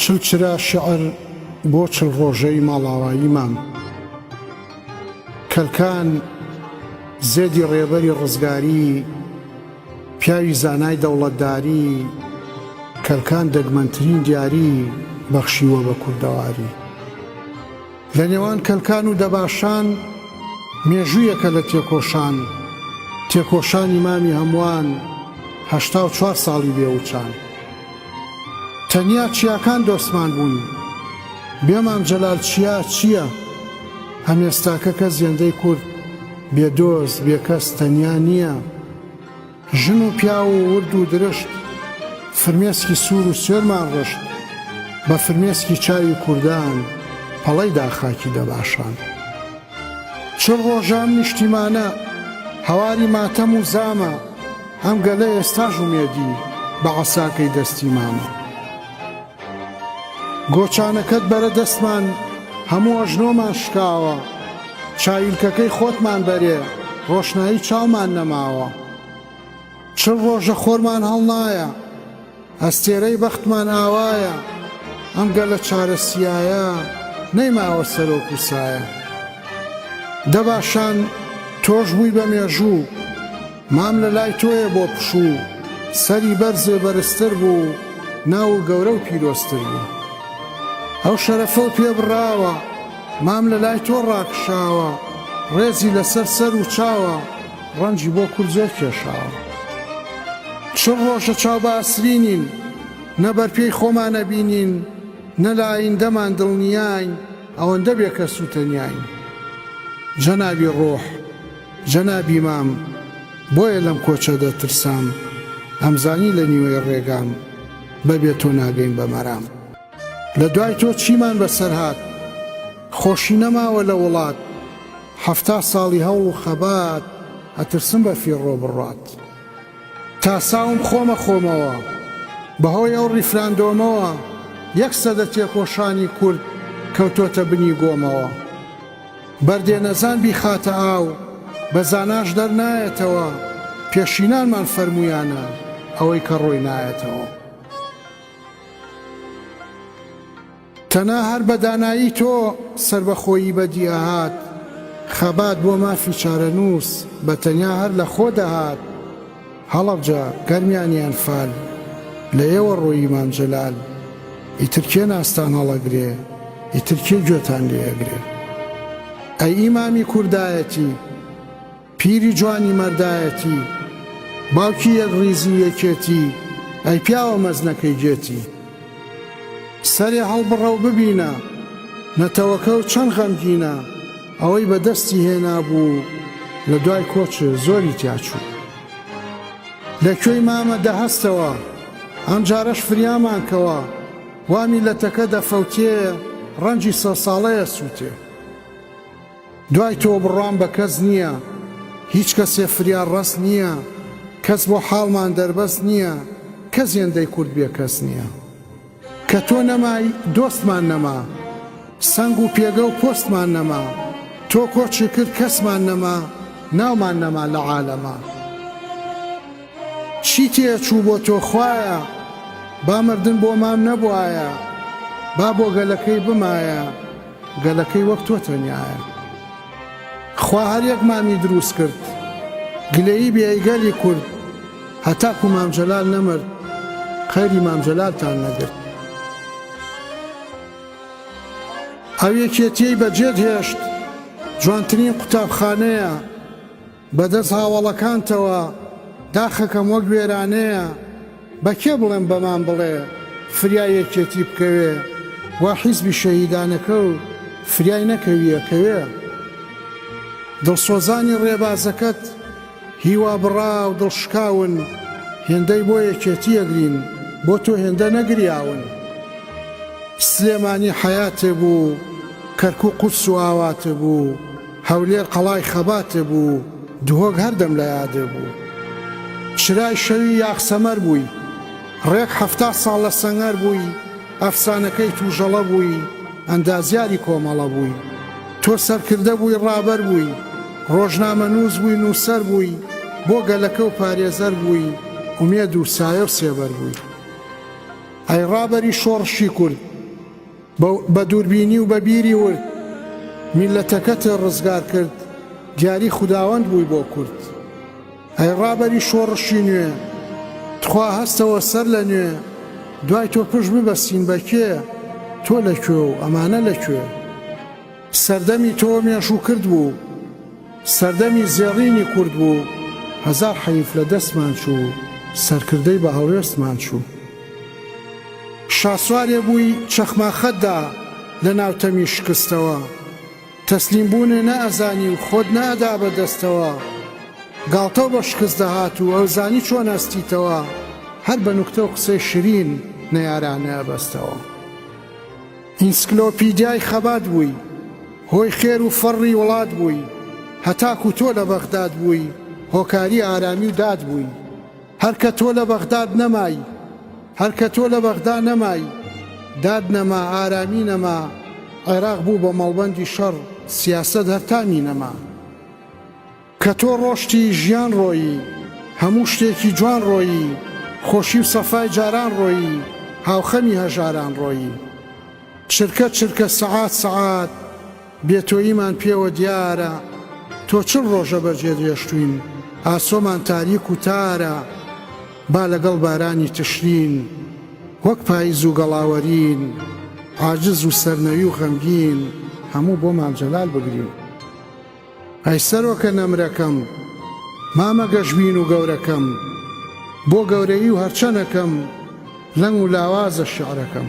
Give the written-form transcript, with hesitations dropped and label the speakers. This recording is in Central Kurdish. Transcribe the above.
Speaker 1: چرا شعر بۆ چل ڕۆژەی ماڵاوایی مام کەلکان زێدی ڕێبەری ڕزگاری پیاوی زانای دەوڵەتداری کەلکان دەگمەنترین دیاری بەخشیوە بە کوردەواری لە نێوان کەلکان و دەباشان مێژوویەکە لە تێکۆشانی مامی هەمووان 84 ساڵی بێوچان تەنیا چیاکان دۆستمان بوون بێمام جەلال چییە هەمێستاکە کە زێندەی کورد بێدۆست بێکەس تەنیا نییە ژن و پیا و ورد و درشت فرمێسکی سوور و سوێرمان ڕشت بە فرمێسکی چاوی کوردان پەڵەی داخاکی دەباشان چل ڕۆژان نیشتیمانە هەواری ماتەم و زامە ئەم گەلە ئێستاژ ومێدی بە عەساکەی دەستی مامە گۆچانەکەت بەرە دەستمان هەموو ئەژنۆمان شکاوە چاویلکەکەی خۆتمان بەرێ ڕۆشنایی چاومان نەماوە چل ڕۆژە خۆرمان هەڵنایە ئەستێرەی بەختمان ئاوایە ئەم گەلە چارەسیایە نەیماوە سەرۆک و سایە دەباشان تۆش بووی بە مێژوو مام لە لای تۆیە بۆ پشوو سەری بەرزێ بەرزتر بوو ناو و گەورە و پیرۆستر بوو ئەو شەرەفە و پێبڕاوە مام لە لای تۆ ڕاکشاوە ڕێزی لەسەر سەر و چاوە ڕەنجی بۆ کورد زۆر کێشاوە چل ڕۆژە چاو بە ئەسرینین نە بەرپێی خۆمانە بینین نە لە ئایندەمان دڵنیاین ئەوەندە بێکەس و تەنیاین جەنابی ڕۆح جەنابی مام بۆیە لەم کۆچە دەترسام ئەمزانی لە نیوەی ڕێگام بەبێ تۆ ناگەین بە مەرام لە دوای تۆ چیمان بەسەر هات خۆشی نەماوە لە وڵات 70 ساڵی هەوڵ و خەبات ئەترسم بە فیڕۆ بڕات تا ساوم خۆمەوە بەهۆی ئەو ڕیفراندۆمەوە 100 تێکۆشانی کورد کەوتۆتە بنی گۆمەوە بەردێنەزان بیخاتە ئاو بە زاناش دەرنایەتەوە پێشینانمان فەرمویانە ئەوەی کە ڕۆی نایەتەوە تەنها هەر بە دانایی تۆ سربەخۆیی بەدی ئەهات خەبات بۆ مافی چارەنووس بە تەنیا هەر لە خۆ دەهات هەڵەبجە گەرمیانیان فال لە ئێوە ڕۆیی مام جەلال ئیتر کێ ناستان هەڵەگرێ ئیتر کێ گوێتان لێەگرێ ئەی ئیمامی کوردایەتی پیری جوانی مەردایەتی باوکی یەک ڕیزی یەکێتی ئەی پیاوە مەزنەکەی گێتی سەرێ هەڵبڕە و ببینە نەتەوەکە و چەند غەمگینە ئەوەی بەدەستی هێنا بوو لە دوای کۆچە زۆری تیاچوو لەکوێی مامە دەهەستەوە ئەم جارەش فریامان کەوە وا میلەتەکە دەفەوتێ ڕەنجی 100 ساڵەیە سووتێ دوای تۆ بڕام بە کەس نییە هیچ کەسێ فریار ڕەست نییە کەس بۆ حاڵمان دەربەست نییە کەس هێندەی کورد بێ کەس نییە کە تۆ نەمای دۆستمان نەما سەنگ و پێگە و پۆستمان نەما تۆ کۆچی کرد کەسمان نەما ناومان نەما لە عالەما چی تێچوو بۆ تۆ خوایە با مردن بۆ مام نەبوایە با بۆ گەلەکەی بمایە گەلەکەی وەک تۆ تەنیایە خوا هەر یەک مامی دروست کرد گلەیی بێئیگەلی کورد هەتاکو مام جەلال نەمرد خەیری مام جەلالتان نەگرت ئەو یەکێتیەی بەجێت هێشت جوانترین قوتابخانەیە بەدەست هاوڵەکانتەوە داخەکەم وەک وێرانەیە بە کێ بڵێم بەمان بڵێ فریا یەکێتی بکەوێ وا حیزبی شەهیدانەکە و فریای نەکەویەکەوێ دڵسۆزانی ڕێبازەکەت هیوا بڕا و دڵشکاون هێندەی بۆ یەکێتی ئەگرین بۆ تۆ هێندە نەگریاون سلێمانی حەیاتێ بوو کەرک و قورس و ئاواتێ بوو هەولێر قەڵای خەباتێ بوو دهۆک هەردەم لە یادێ بوو چرای شەوی یاخسەمەر بووی ڕێک 70 ساڵ لە سەنگەر بووی ئەفسانەکەی توژەڵە بووی ئەندازیاری کۆمەڵە بووی تۆ سەرکردە بووی ڕابەر بووی ڕۆژنامە نووس بووی نووسەر بووی بۆ گەلەکە و پارێزەر بووی ئومێد و سایە و سێبەر بووی ئەی ڕابەری شۆڕشی کورد بە دووربینی و بە بیری ورد میلەتەکەت ڕزگار کرد دیاری خوداوەند بووی بۆ کورد ئەی ڕابەری شۆڕشی نوێ تخوا هەستەوە سەر لە نوێ دوای تۆ پشت ببەستین بە کێ تۆ لەکوێ و ئەمانە لەکوێ سەردەمی تۆ مێشوو کرد بوو سەردەمی زێڕینی کورد بوو هەزار حەیف لە دەستمان چوو سەرکردەی بە هەڵوێستمان چوو شاسوارێ بووی چەخماخەتدا لە ناوتەمی شکستەوە تەسلیم بوونێ نەئەزانی و خۆت نەئەدا بەدەستەوە گاڵتە بە شکست دەهات و ئەوزانی چۆن ئەستیتەوە هەر بە نوکتە و قسەی شرین نەیارانە ئەبەستەوە ئینسکلۆپیدیای خەبات بووی هۆی خێر و فەڕی وڵات بووی هەتاکو تۆ لە بەغداد بووی هۆکاری ئارامی و داد بووی هەرکە تۆ لە بەغداد نەمای هەرکە تۆ لە بەغدا نەمای داد نەما ئارامی نەما عێراق بوو بە مەڵبەندی شەڕ سیاسەت هەرتامی نەما کە تۆ ڕۆشتی ژیان ڕۆیی هەموو شتێکی جوان ڕۆیی خۆشی و سەفای جاران ڕۆیی هاوخەمی هەژاران ڕۆیی چرکە چرکە سەعات سەعات بێتۆییمان پێوە دیارە تۆ چ ڕۆژە بەجێ دێشتوین ئاسۆمان تاریک و تارە با لەگەڵ بارانی تشرین وەک پاییز و گەڵاوەرین عاجز و سەرنەوی و غەمگین هەموو بۆمان جەلال بگرین ئەی سەرۆکە نەمرەکەم مامە گەشبین و گەورەکەم بۆ گەورەی و هەرچەنەکەم لەنگ و لاوازە شیعرەکەم